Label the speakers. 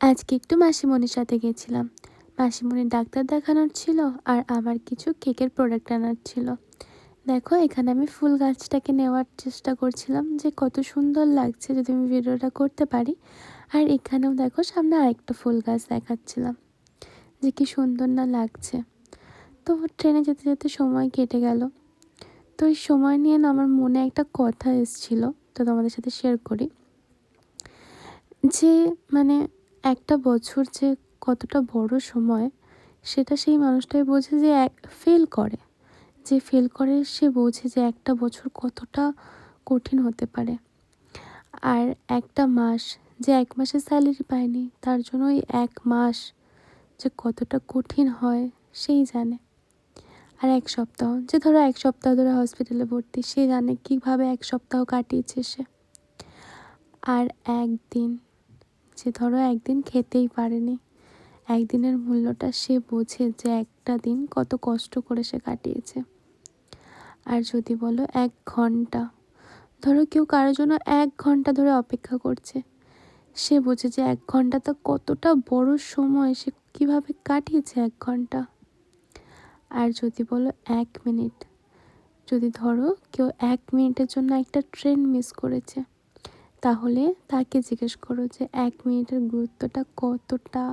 Speaker 1: আজকে একটু মাসিমণির সাথে গেছিলাম। মাসিমণির ডাক্তার দেখানোর ছিল আর আমার কিছু কেকের প্রোডাক্ট আনার ছিল। দেখো এখানে আমি ফুল গাছটাকে নেওয়ার চেষ্টা করছিলাম যে কত সুন্দর লাগছে যদি আমি ভিডিওটা করতে পারি। আর এখানেও দেখো সামনে আরেকটা ফুল গাছ দেখাচ্ছিলাম যে কি সুন্দর না লাগছে। তো ট্রেনে যেতে যেতে সময় কেটে গেল। তো এই সময় নিয়ে না আমার মনে একটা কথা এসেছিলো, তো তোমাদের সাথে শেয়ার করি। যে মানে একটা বছর যে কতটা বড় সময়, সেটা সেই মানুষটাই বোঝে যে ফেল করে। যে ফেল করে সে বোঝে যে একটা বছর কতটা কঠিন হতে পারে। আর একটা মাস, যে 1 মাসের স্যালারি পায়নি তার জন্য ওই 1 মাস যে কতটা কঠিন হয় সেই জানে। আর 1 সপ্তাহ, যে ধরো 1 সপ্তাহ ধরে হসপিটালে ভর্তি, সে জানে কীভাবে 1 সপ্তাহ কাটিয়েছে সে। আর একদিন, যে ধরো একদিন খেতেই পারেনি, একদিনের মূল্যটা সে বোঝে যে একটা দিন কত কষ্ট করে সে কাটিয়েছে। আর যদি বলো 1 ঘন্টা, ধরো কেউ কারোর জন্য 1 ঘন্টা ধরে অপেক্ষা করছে, সে বোঝে যে 1 ঘন্টাটা কতটা বড় সময়, সে কীভাবে কাটিয়েছে 1 ঘন্টা। আর যদি বলো 1 মিনিট, যদি ধরো কেউ 1 মিনিটের জন্য একটা ট্রেন মিস করেছে, তাহলে তাকে জিজ্ঞেস করো যে 1 মিনিটের গুরুত্বটা কতটা।